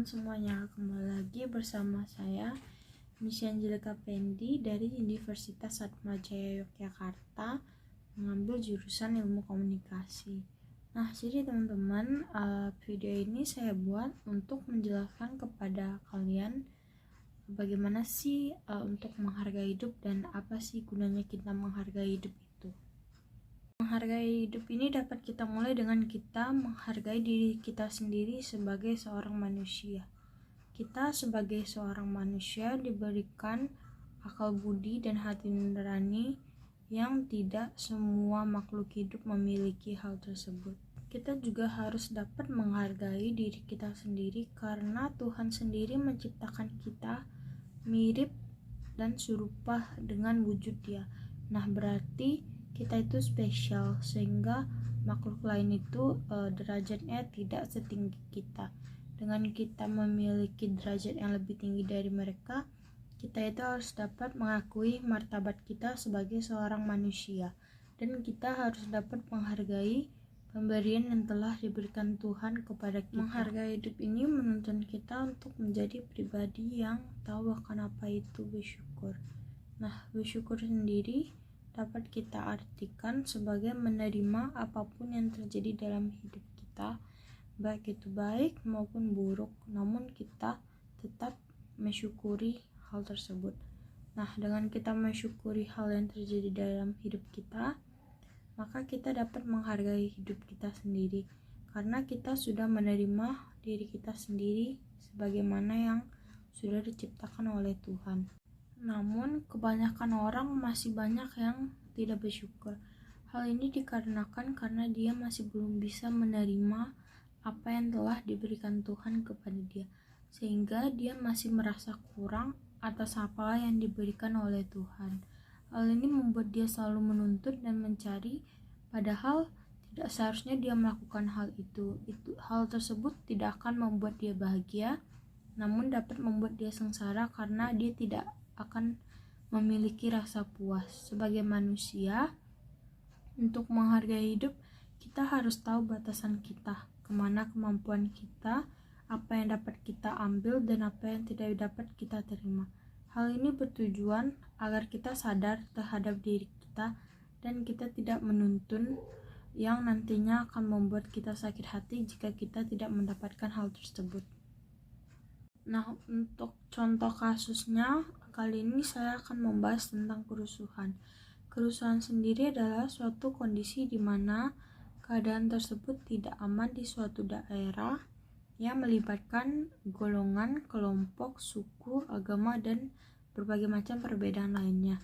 teman-teman semuanya, kembali lagi bersama saya Miss Angelika Pendi dari Universitas Atmajaya Yogyakarta, mengambil jurusan ilmu komunikasi. Nah, jadi teman-teman, video ini saya buat untuk menjelaskan kepada kalian bagaimana sih untuk menghargai hidup dan apa sih gunanya kita menghargai hidup itu. Menghargai hidup ini dapat kita mulai dengan kita menghargai diri kita sendiri sebagai seorang manusia. Kita sebagai seorang manusia diberikan akal budi dan hati nurani yang tidak semua makhluk hidup memiliki hal tersebut. Kita juga harus dapat menghargai diri kita sendiri karena Tuhan sendiri menciptakan kita mirip dan serupa dengan wujud Dia. Nah, berarti kita itu spesial sehingga makhluk lain itu derajatnya tidak setinggi kita. Dengan kita memiliki derajat yang lebih tinggi dari mereka, kita itu harus dapat mengakui martabat kita sebagai seorang manusia, dan kita harus dapat menghargai pemberian yang telah diberikan Tuhan kepada kita. Menghargai hidup ini menuntun kita untuk menjadi pribadi yang tahu akan apa itu bersyukur. Nah, bersyukur sendiri dapat kita artikan sebagai menerima apapun yang terjadi dalam hidup kita, baik itu baik maupun buruk, namun kita tetap mensyukuri hal tersebut. Nah, dengan kita mensyukuri hal yang terjadi dalam hidup kita, maka kita dapat menghargai hidup kita sendiri, karena kita sudah menerima diri kita sendiri sebagaimana yang sudah diciptakan oleh Tuhan. Namun, kebanyakan orang masih banyak yang tidak bersyukur. Hal ini dikarenakan karena dia masih belum bisa menerima apa yang telah diberikan Tuhan kepada dia, sehingga dia masih merasa kurang atas apa yang diberikan oleh Tuhan. Hal ini membuat dia selalu menuntut dan mencari, padahal tidak seharusnya dia melakukan hal itu. Hal tersebut tidak akan membuat dia bahagia, namun dapat membuat dia sengsara karena dia tidak akan memiliki rasa puas. Sebagai manusia, untuk menghargai hidup, kita harus tahu batasan kita, kemana kemampuan kita, apa yang dapat kita ambil dan apa yang tidak dapat kita terima. Hal ini bertujuan agar kita sadar terhadap diri kita dan kita tidak menuntun yang nantinya akan membuat kita sakit hati jika kita tidak mendapatkan hal tersebut. Nah, untuk contoh kasusnya, kali ini saya akan membahas tentang kerusuhan. Kerusuhan sendiri adalah suatu kondisi di mana keadaan tersebut tidak aman di suatu daerah yang melibatkan golongan, kelompok, suku, agama, dan berbagai macam perbedaan lainnya.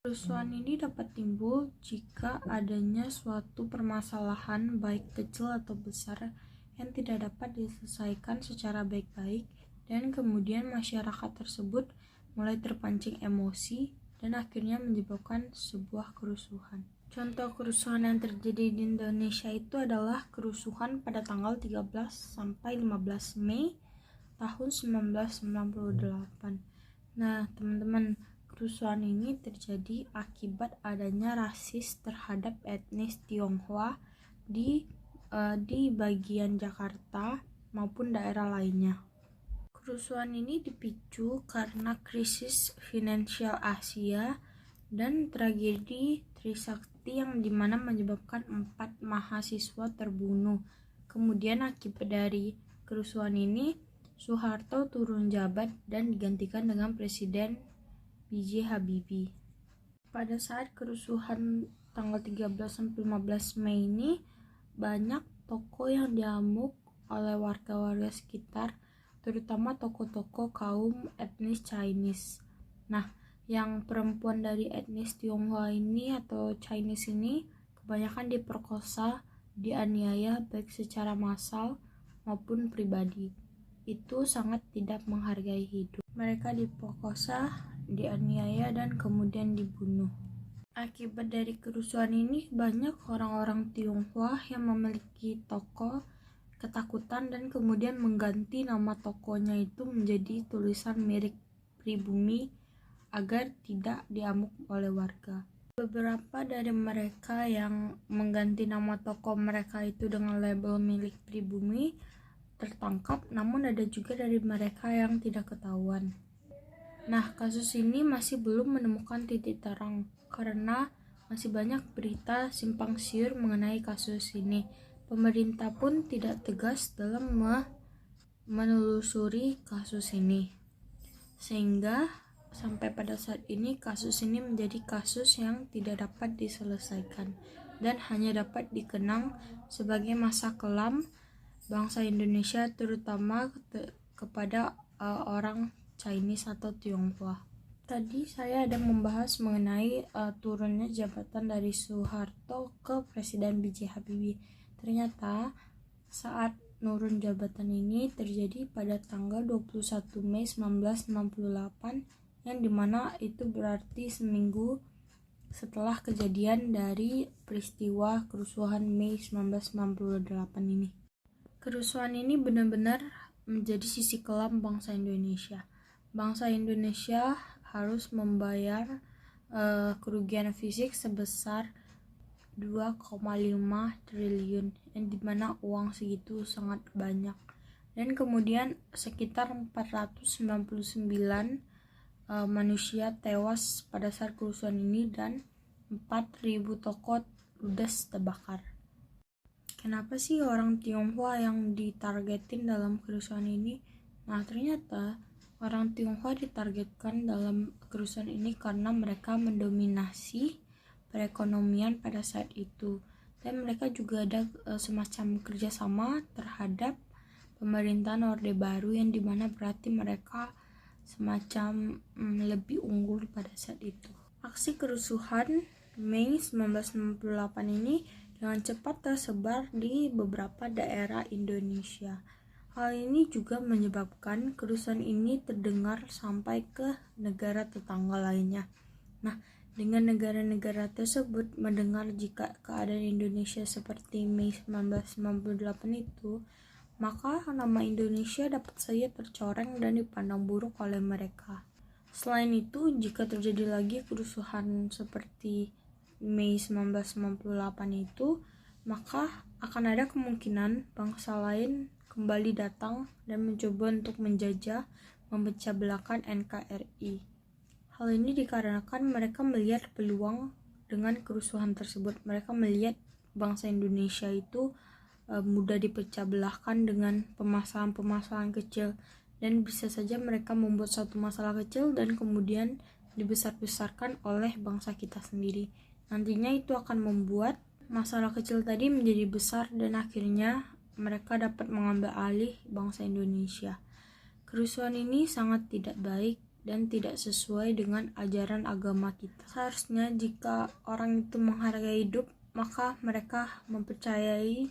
Kerusuhan ini dapat timbul jika adanya suatu permasalahan baik kecil atau besar yang tidak dapat diselesaikan secara baik-baik, dan kemudian masyarakat tersebut mulai terpancing emosi dan akhirnya menyebabkan sebuah kerusuhan. Contoh kerusuhan yang terjadi di Indonesia itu adalah kerusuhan pada tanggal 13 sampai 15 Mei tahun 1998. Nah, teman-teman, kerusuhan ini terjadi akibat adanya rasis terhadap etnis Tionghoa di bagian Jakarta maupun daerah lainnya. Kerusuhan ini dipicu karena krisis finansial Asia dan tragedi Trisakti yang dimana menyebabkan 4 mahasiswa terbunuh. Kemudian akibat dari kerusuhan ini, Soeharto turun jabat dan digantikan dengan Presiden B.J. Habibie. Pada saat kerusuhan tanggal 13-15 Mei ini, banyak toko yang diamuk oleh warga-warga sekitar, terutama toko-toko kaum etnis Chinese. Nah, yang perempuan dari etnis Tionghoa ini atau Chinese ini kebanyakan diperkosa, dianiaya baik secara massal maupun pribadi. Itu sangat tidak menghargai hidup. Mereka diperkosa, dianiaya, dan kemudian dibunuh. Akibat dari kerusuhan ini, banyak orang-orang Tionghoa yang memiliki toko ketakutan dan kemudian mengganti nama tokonya itu menjadi tulisan milik pribumi agar tidak diamuk oleh warga. Beberapa dari mereka yang mengganti nama toko mereka itu dengan label milik pribumi tertangkap, namun ada juga dari mereka yang tidak ketahuan. Nah, kasus ini masih belum menemukan titik terang karena masih banyak berita simpang siur mengenai kasus ini. Pemerintah pun tidak tegas dalam menelusuri kasus ini. Sehingga sampai pada saat ini kasus ini menjadi kasus yang tidak dapat diselesaikan dan hanya dapat dikenang sebagai masa kelam bangsa Indonesia, terutama kepada orang Chinese atau Tionghoa. Tadi saya ada membahas mengenai turunnya jabatan dari Soeharto ke Presiden B.J. Habibie. Ternyata saat nurun jabatan ini terjadi pada tanggal 21 Mei 1968, yang dimana itu berarti seminggu setelah kejadian dari peristiwa kerusuhan Mei 1998 ini. Kerusuhan ini benar-benar menjadi sisi kelam bangsa Indonesia. Bangsa Indonesia harus membayar kerugian fisik sebesar 2,5 triliun, yang dimana uang segitu sangat banyak. Dan kemudian sekitar 499 manusia tewas pada saat kerusuhan ini dan 4.000 toko ludes terbakar. Kenapa sih orang Tionghoa yang ditargetin dalam kerusuhan ini? Nah, ternyata orang Tionghoa ditargetkan dalam kerusuhan ini karena mereka mendominasi perekonomian pada saat itu, dan mereka juga ada semacam kerjasama terhadap pemerintahan Orde Baru, yang dimana berarti mereka semacam lebih unggul pada saat itu. Aksi kerusuhan Mei 1968 ini dengan cepat tersebar di beberapa daerah Indonesia. Hal ini juga menyebabkan kerusuhan ini terdengar sampai ke negara tetangga lainnya. Nah, dengan negara-negara tersebut mendengar jika keadaan Indonesia seperti Mei 1998 itu, maka nama Indonesia dapat saja tercoreng dan dipandang buruk oleh mereka. Selain itu, jika terjadi lagi kerusuhan seperti Mei 1998 itu, maka akan ada kemungkinan bangsa lain kembali datang dan mencoba untuk menjajah, memecah belahkan NKRI. Hal ini dikarenakan mereka melihat peluang dengan kerusuhan tersebut. Mereka melihat bangsa Indonesia itu mudah dipecah belahkan dengan permasalahan-permasalahan kecil, dan bisa saja mereka membuat suatu masalah kecil dan kemudian dibesar-besarkan oleh bangsa kita sendiri. Nantinya itu akan membuat masalah kecil tadi menjadi besar dan akhirnya mereka dapat mengambil alih bangsa Indonesia. Kerusuhan ini sangat tidak baik dan tidak sesuai dengan ajaran agama kita. Seharusnya jika orang itu menghargai hidup, maka mereka mempercayai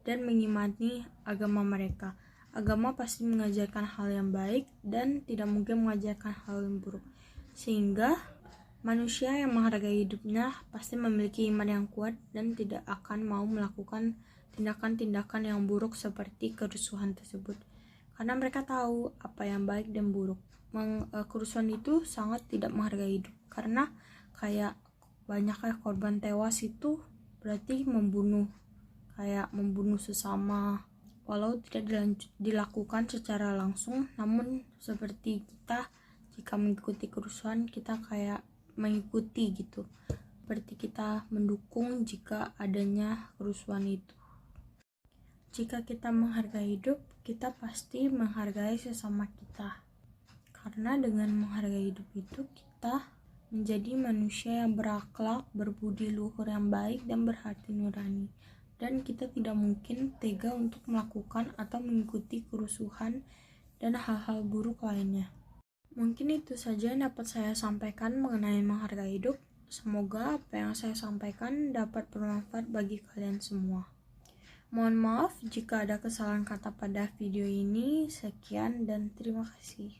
dan mengimani agama mereka. Agama pasti mengajarkan hal yang baik dan tidak mungkin mengajarkan hal yang buruk. Sehingga manusia yang menghargai hidupnya pasti memiliki iman yang kuat dan tidak akan mau melakukan tindakan-tindakan yang buruk seperti kerusuhan tersebut. Karena mereka tahu apa yang baik dan buruk. Kerusuhan itu sangat tidak menghargai hidup, karena kayak banyaknya korban tewas itu berarti membunuh sesama, walau tidak dilakukan secara langsung, namun seperti kita jika mengikuti kerusuhan, kita kayak mengikuti gitu, seperti kita mendukung jika adanya kerusuhan itu. Jika kita menghargai hidup, kita pasti menghargai sesama kita. Karena dengan menghargai hidup itu, kita menjadi manusia yang berakhlak, berbudi luhur yang baik, dan berhati nurani. Dan kita tidak mungkin tega untuk melakukan atau mengikuti kerusuhan dan hal-hal buruk lainnya. Mungkin itu saja yang dapat saya sampaikan mengenai menghargai hidup. Semoga apa yang saya sampaikan dapat bermanfaat bagi kalian semua. Mohon maaf jika ada kesalahan kata pada video ini. Sekian dan terima kasih.